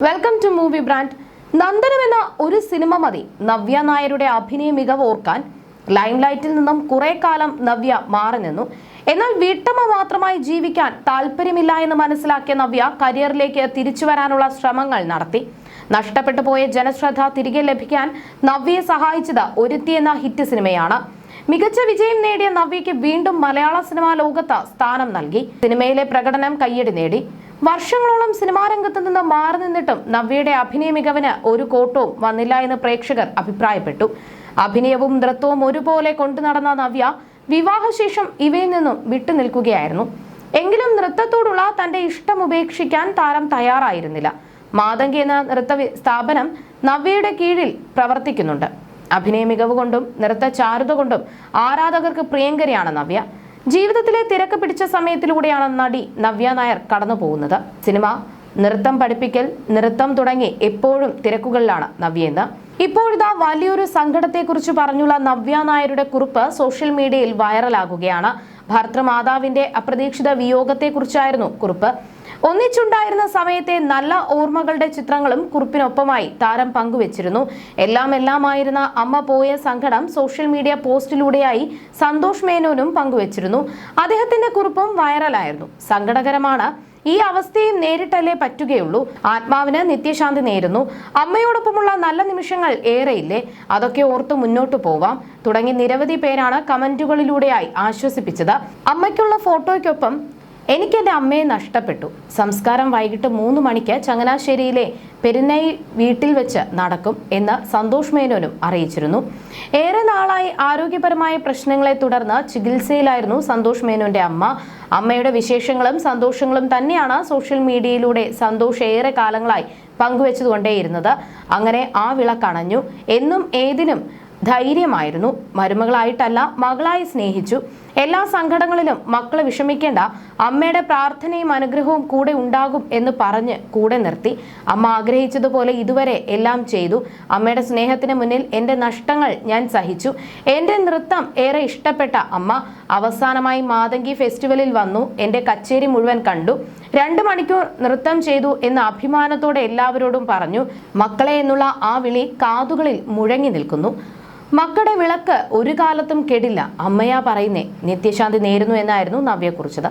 Welcome to movie brand. Nandanam എന്ന ഒരു cinema മതി നവ്യ നായരുടെ അഭിനയ മികവ് ഓർക്കാൻ. ലൈംലൈറ്റിൽ നിന്നും കുറെ കാലം നവ്യ മാറി നിന്നു. എന്നാൽ വീട്ടമ്മ മാത്രമായി ജീവിക്കാൻ താല്പര്യമില്ല എന്ന് മനസ്സിലാക്കിയ നവ്യ കരിയറിലേക്ക് തിരിച്ചു വരാനുള്ള ശ്രമങ്ങൾ നടത്തി. നഷ്ടപ്പെട്ടു പോയ ജനശ്രദ്ധ തിരികെ ലഭിക്കാൻ നവ്യയെ സഹായിച്ചത് ഒരുത്തി എന്ന ഹിറ്റ് സിനിമയാണ്. മികച്ച വിജയം നേടിയ നവ്യയ്ക്ക് വീണ്ടും മലയാള സിനിമാ ലോകത്ത് സ്ഥാനം നൽകി. സിനിമയിലെ പ്രകടനം കയ്യടി നേടി. വർഷങ്ങളോളം സിനിമാ രംഗത്ത് നിന്ന് മാറി നിന്നിട്ടും നവ്യയുടെ അഭിനയ മികവിന് ഒരു കോട്ടവും വന്നില്ല എന്ന് പ്രേക്ഷകർ അഭിപ്രായപ്പെട്ടു. അഭിനയവും നൃത്തവും ഒരുപോലെ കൊണ്ടു നടന്ന നവ്യ വിവാഹശേഷം ഇവയിൽ നിന്നും വിട്ടുനിൽക്കുകയായിരുന്നു. എങ്കിലും നൃത്തത്തോടുള്ള തന്റെ ഇഷ്ടം ഉപേക്ഷിക്കാൻ താരം തയ്യാറായിരുന്നില്ല. മാതങ്കി എന്ന നൃത്ത സ്ഥാപനം നവ്യയുടെ കീഴിൽ പ്രവർത്തിക്കുന്നുണ്ട്. അഭിനയ മികവ് കൊണ്ടും നൃത്ത ചാരുത കൊണ്ടും ആരാധകർക്ക് പ്രിയങ്കരിയാണ് നവ്യ. ജീവിതത്തിലെ തിരക്ക് പിടിച്ച സമയത്തിലൂടെയാണ് നടി നവ്യ നായർ കടന്നു പോകുന്നത്. സിനിമ, നൃത്തം പഠിപ്പിക്കൽ, നൃത്തം തുടങ്ങി എപ്പോഴും തിരക്കുകളിലാണ് നവ്യ. ഇപ്പോഴിതാ വലിയൊരു സങ്കടത്തെക്കുറിച്ച് പറഞ്ഞുള്ള നവ്യ നായരുടെ കുറിപ്പ് സോഷ്യൽ മീഡിയയിൽ വൈറലാകുകയാണ്. ഭർത്തൃമാതാവിന്റെ അപ്രതീക്ഷിത വിയോഗത്തെക്കുറിച്ചായിരുന്നു കുറിപ്പ്. ഒന്നിച്ചുണ്ടായിരുന്ന സമയത്തെ നല്ല ഓർമ്മകളുടെ ചിത്രങ്ങളും കുറിപ്പിനൊപ്പമായി താരം പങ്കുവച്ചിരുന്നു. എല്ലാമായിരുന്ന അമ്മ പോയ സങ്കടം സോഷ്യൽ മീഡിയ പോസ്റ്റിലൂടെയായി സന്തോഷ് മേനോനും പങ്കുവച്ചിരുന്നു. അദ്ദേഹത്തിന്റെ കുറിപ്പും വൈറലായിരുന്നു. സങ്കടകരമാണ്. ഈ അവസ്ഥയും നേരിട്ടല്ലേ പറ്റുകയുള്ളൂ. ആത്മാവിന് നിത്യശാന്തി നേരുന്നു. അമ്മയോടൊപ്പമുള്ള നല്ല നിമിഷങ്ങൾ ഏറെയില്ലേ, അതൊക്കെ ഓർത്ത് മുന്നോട്ട് പോവാം തുടങ്ങി നിരവധി പേരാണ് കമന്റുകളിലൂടെയായി ആശ്വസിപ്പിച്ചത്. അമ്മയ്ക്കുള്ള ഫോട്ടോയ്ക്കൊപ്പം എനിക്കെന്റെ അമ്മയെ നഷ്ടപ്പെട്ടു. സംസ്കാരം വൈകിട്ട് 3 മണിക്ക് ചങ്ങനാശ്ശേരിയിലെ പെരുന്നൈ വീട്ടിൽ വെച്ച് നടക്കും എന്ന് സന്തോഷ് മേനോനും അറിയിച്ചിരുന്നു. ഏറെ നാളായി ആരോഗ്യപരമായ പ്രശ്നങ്ങളെ തുടർന്ന് ചികിത്സയിലായിരുന്നു സന്തോഷ് മേനോന്റെ അമ്മ. അമ്മയുടെ വിശേഷങ്ങളും സന്തോഷങ്ങളും തന്നെയാണ് സോഷ്യൽ മീഡിയയിലൂടെ സന്തോഷ് ഏറെ കാലങ്ങളായി പങ്കുവെച്ചുകൊണ്ടേയിരുന്നത്. അങ്ങനെ ആ വിളക്കണഞ്ഞു. എന്നും ഏതിനും ധൈര്യമായിരുന്നു. മരുമകളായിട്ടല്ല, മകളായി സ്നേഹിച്ചു. എല്ലാ സങ്കടങ്ങളിലും മക്കളെ വിഷമിക്കേണ്ട, അമ്മയുടെ പ്രാർത്ഥനയും അനുഗ്രഹവും കൂടെ ഉണ്ടാകും എന്ന് പറഞ്ഞ് കൂടെ നിർത്തി. അമ്മ ആഗ്രഹിച്ചതുപോലെ ഇതുവരെ എല്ലാം ചെയ്തു. അമ്മയുടെ സ്നേഹത്തിന് മുന്നിൽ എൻ്റെ നഷ്ടങ്ങൾ ഞാൻ സഹിച്ചു. എൻ്റെ നൃത്തം ഏറെ ഇഷ്ടപ്പെട്ട അമ്മ അവസാനമായി മാതങ്കി ഫെസ്റ്റിവലിൽ വന്നു. എൻ്റെ കച്ചേരി മുഴുവൻ കണ്ടു. 2 മണിക്കൂർ നൃത്തം ചെയ്തു എന്ന് അഭിമാനത്തോടെ എല്ലാവരോടും പറഞ്ഞു. മക്കളെ എന്നുള്ള ആ വിളി കാതുകളിൽ മുഴങ്ങി നിൽക്കുന്നു. മക്കളുടെ വിളക്ക് ഒരു കാലത്തും കെടില്ല, അമ്മയാ പറയുന്നേ, നിത്യശാന്തി നേരുന്നു എന്നായിരുന്നു നവ്യ കുറിച്ചത്.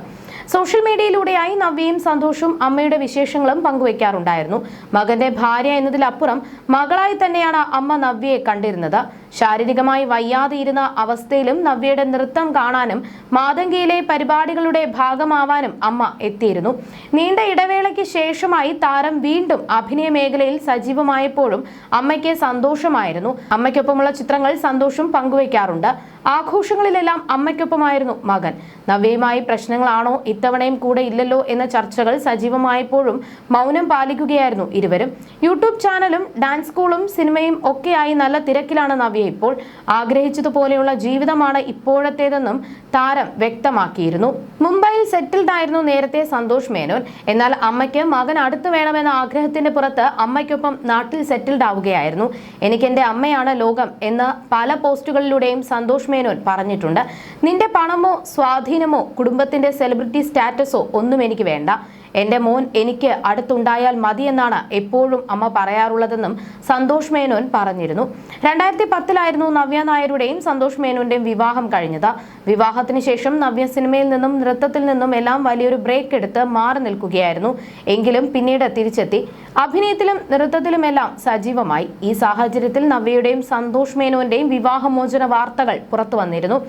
സോഷ്യൽ മീഡിയയിലൂടെയായി നവ്യയും സന്തോഷും അമ്മയുടെ വിശേഷങ്ങളും പങ്കുവയ്ക്കാറുണ്ടായിരുന്നു. മകന്റെ ഭാര്യ എന്നതിലപ്പുറം മകളായി തന്നെയാണ് അമ്മ നവ്യയെ കണ്ടിരുന്നത്. ശാരീരികമായി വയ്യാതെയിരുന്ന അവസ്ഥയിലും നവ്യയുടെ നൃത്തം കാണാനും മാതങ്കിയിലെ പരിപാടികളുടെ ഭാഗമാവാനും അമ്മ എത്തിയിരുന്നു. നീണ്ട ഇടവേളയ്ക്ക് ശേഷമായി താരം വീണ്ടും അഭിനയ മേഖലയിൽ സജീവമായപ്പോഴും അമ്മയ്ക്ക് സന്തോഷമായിരുന്നു. അമ്മയ്ക്കൊപ്പമുള്ള ചിത്രങ്ങൾ സന്തോഷും പങ്കുവയ്ക്കാറുണ്ട്. ആഘോഷങ്ങളിലെല്ലാം അമ്മയ്ക്കൊപ്പമായിരുന്നു മകൻ. നവ്യയുമായി പ്രശ്നങ്ങളാണോ, ഇത്തവണയും കൂടെ ഇല്ലല്ലോ എന്ന ചർച്ചകൾ സജീവമായപ്പോഴും മൗനം പാലിക്കുകയായിരുന്നു ഇരുവരും. യൂട്യൂബ് ചാനലും ഡാൻസ് സ്കൂളും സിനിമയും ഒക്കെയായി നല്ല തിരക്കിലാണ് നവ്യ. ഇപ്പോൾ ആഗ്രഹിച്ചതുപോലെയുള്ള ജീവിതമാണ് ഇപ്പോഴത്തേതെന്നും താരം വ്യക്തമാക്കിയിരുന്നു. മുംബൈയിൽ സെറ്റിൽഡ് ആയിരുന്നു നേരത്തെ സന്തോഷ് മേനോൻ. എന്നാൽ അമ്മയ്ക്ക് മകൻ അടുത്ത് വേണമെന്ന ആഗ്രഹത്തിന്റെ പുറത്ത് അമ്മയ്ക്കൊപ്പം നാട്ടിൽ സെറ്റിൽഡ് ആവുകയായിരുന്നു. എനിക്കെന്റെ അമ്മയാണ് ലോകം എന്ന് പല പോസ്റ്റുകളിലൂടെയും സന്തോഷ് മേനോൻ പറഞ്ഞിട്ടുണ്ട്. നിന്റെ പണമോ സ്വാധീനമോ കുടുംബത്തിന്റെ സെലിബ്രിറ്റി സ്റ്റാറ്റസോ ഒന്നും എനിക്ക് വേണ്ട. എൻ്റെ മോൻ എനിക്ക് അടുത്തുണ്ടായാൽ മതിയെന്നാണ് എപ്പോഴും അമ്മ പറയാറുള്ളതെന്നും സന്തോഷ് മേനോൻ പറഞ്ഞിരുന്നു. 2010 നവ്യ നായരുടെയും സന്തോഷ് മേനോന്റെയും വിവാഹം കഴിഞ്ഞത്. വിവാഹത്തിന് ശേഷം നവ്യ സിനിമയിൽ നിന്നും നൃത്തത്തിൽ നിന്നും എല്ലാം വലിയൊരു ബ്രേക്ക് എടുത്ത് മാറി നിൽക്കുകയായിരുന്നു. എങ്കിലും പിന്നീട് തിരിച്ചെത്തി. അഭിനയത്തിലും നൃത്തത്തിലുമെല്ലാം സജീവമായി. ഈ സാഹചര്യത്തിൽ നവ്യയുടെയും സന്തോഷ് മേനോന്റെയും വിവാഹമോചന വാർത്തകൾ പുറത്തു വന്നിരുന്നു.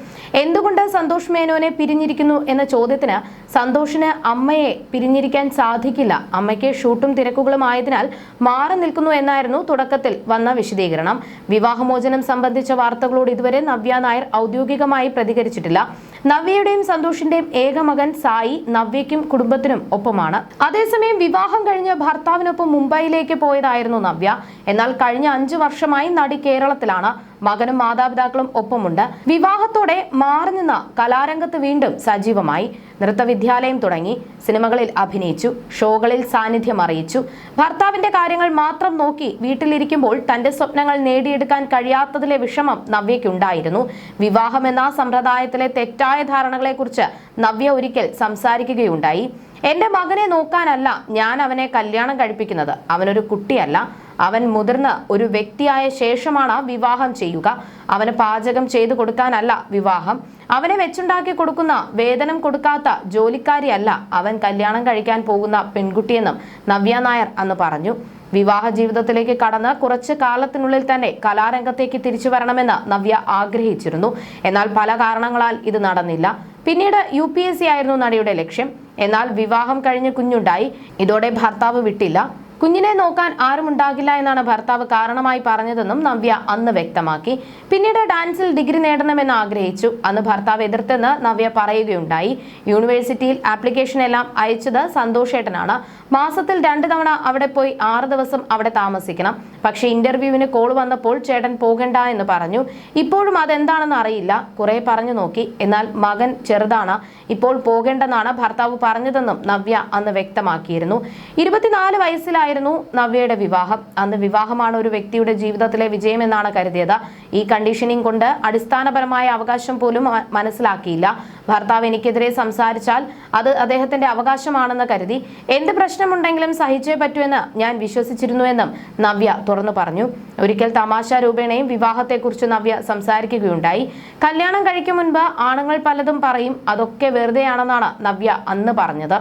എന്തുകൊണ്ട് സന്തോഷ് മേനോനെ പിരിഞ്ഞിരിക്കുന്നു എന്ന ചോദ്യത്തിന് സന്തോഷിന് അമ്മയെ പിരിഞ്ഞിരിക്കാൻ സാധിക്കില്ല, അമ്മയ്ക്ക് ഷൂട്ടും തിരക്കുകളും ആയതിനാൽ മാറി നിൽക്കുന്നു എന്നായിരുന്നു തുടക്കത്തിൽ വന്ന വിശദീകരണം. വിവാഹമോചനം സംബന്ധിച്ച വാർത്തകളോട് ഇതുവരെ നവ്യ നായർ ഔദ്യോഗികമായി പ്രതികരിച്ചിട്ടില്ല. നവ്യയുടെയും സന്തോഷിന്റെയും ഏക മകൻ സായി നവ്യയ്ക്കും കുടുംബത്തിനും ഒപ്പമാണ്. അതേസമയം വിവാഹം കഴിഞ്ഞ് ഭർത്താവിനൊപ്പം മുംബൈയിലേക്ക് പോയതായിരുന്നു നവ്യ. എന്നാൽ കഴിഞ്ഞ 5 വർഷമായി നടി കേരളത്തിലാണ്. മകനും മാതാപിതാക്കളും ഒപ്പമുണ്ട്. വിവാഹത്തോടെ മാറി നിന്ന കലാരംഗത്ത് വീണ്ടും സജീവമായി. നൃത്തവിദ്യാലയം തുടങ്ങി. സിനിമകളിൽ അഭിനയിച്ചു. ഷോകളിൽ സാന്നിധ്യം അറിയിച്ചു. ഭർത്താവിന്റെ കാര്യങ്ങൾ മാത്രം നോക്കി വീട്ടിലിരിക്കുമ്പോൾ തന്റെ സ്വപ്നങ്ങൾ നേടിയെടുക്കാൻ കഴിയാത്തതിലെ വിഷമം നവ്യയ്ക്കുണ്ടായിരുന്നു. വിവാഹം എന്ന സമ്പ്രദായത്തിലെ തെറ്റായ ധാരണകളെക്കുറിച്ച് നവ്യ ഒരിക്കൽ സംസാരിക്കുകയുണ്ടായി. എന്റെ മകനെ നോക്കാനല്ല ഞാൻ അവനെ കല്യാണം കഴിപ്പിക്കുന്നത്. അവനൊരു കുട്ടിയല്ല. അവൻ മുതിർന്ന ഒരു വ്യക്തിയായ ശേഷമാണ് വിവാഹം ചെയ്യുക. അവന് പാചകം ചെയ്തു കൊടുക്കാനല്ല വിവാഹം. അവനെ വെച്ചുണ്ടാക്കി കൊടുക്കുന്ന, വേതനം കൊടുക്കാത്ത ജോലിക്കാരിയല്ല അവൻ കല്യാണം കഴിക്കാൻ പോകുന്ന പെൺകുട്ടിയെന്നും നവ്യ നായർ അന്ന് പറഞ്ഞു. വിവാഹ ജീവിതത്തിലേക്ക് കടന്ന് കുറച്ച് കാലത്തിനുള്ളിൽ തന്നെ കലാരംഗത്തേക്ക് തിരിച്ചു വരണമെന്ന് നവ്യ ആഗ്രഹിച്ചിരുന്നു. എന്നാൽ പല കാരണങ്ങളാൽ ഇത് നടന്നില്ല. പിന്നീട് UPSC ആയിരുന്നു നടിയുടെ ലക്ഷ്യം. എന്നാൽ വിവാഹം കഴിഞ്ഞ് കുഞ്ഞുണ്ടായി. ഇതോടെ ഭർത്താവ് വിട്ടില്ല. കുഞ്ഞിനെ നോക്കാൻ ആരുമുണ്ടാകില്ല എന്നാണ് ഭർത്താവ് കാരണമായി പറഞ്ഞതെന്നും നവ്യ അന്ന് വ്യക്തമാക്കി. പിന്നീട് ഡാൻസിൽ ഡിഗ്രി നേടണമെന്ന് ആഗ്രഹിച്ചു. അന്ന് ഭർത്താവ് എതിർത്തെന്ന് നവ്യ പറയുകയുണ്ടായി. യൂണിവേഴ്സിറ്റിയിൽ ആപ്ലിക്കേഷൻ എല്ലാം അയച്ചത് സന്തോഷേട്ടനാണ്. മാസത്തിൽ 2 തവണ അവിടെ പോയി 6 ദിവസം അവിടെ താമസിക്കണം. പക്ഷേ ഇന്റർവ്യൂവിന് കോൾ വന്നപ്പോൾ ചേട്ടൻ പോകണ്ട എന്ന് പറഞ്ഞു. ഇപ്പോഴും അതെന്താണെന്ന് അറിയില്ല. കുറെ പറഞ്ഞു നോക്കി. എന്നാൽ മകൻ ചെറുതാണ്. ഇപ്പോൾ പോകേണ്ടെന്നാണ് ഭർത്താവ് പറഞ്ഞതെന്നും നവ്യ അന്ന് വ്യക്തമാക്കിയിരുന്നു. 24 വയസ്സിലായിരുന്നു നവ്യയുടെ വിവാഹം. അന്ന് വിവാഹമാണ് ഒരു വ്യക്തിയുടെ ജീവിതത്തിലെ വിജയമെന്നാണ് കരുതിയത്. ഈ കണ്ടീഷനിങ് കൊണ്ട് അടിസ്ഥാനപരമായ അവകാശം പോലും മനസ്സിലാക്കിയില്ല. ഭർത്താവ് എനിക്കെതിരെ സംസാരിച്ചാൽ അത് അദ്ദേഹത്തിന്റെ അവകാശമാണെന്ന് കരുതി. എന്ത് പ്രശ്നമുണ്ടെങ്കിലും സഹിച്ചേ പറ്റൂ എന്ന് ഞാൻ വിശ്വസിച്ചിരുന്നുവെന്നും നവ്യ തുറന്നു പറഞ്ഞു. ഒരിക്കൽ തമാശ രൂപേണയും വിവാഹത്തെക്കുറിച്ച് നവ്യ സംസാരിക്കുകയുണ്ടായി. കല്യാണം കഴിക്കും മുൻപ് ആണുങ്ങൾ പലതും പറയും, അതൊക്കെ വെറുതെയാണെന്നാണ് നവ്യ അന്ന് പറഞ്ഞത്.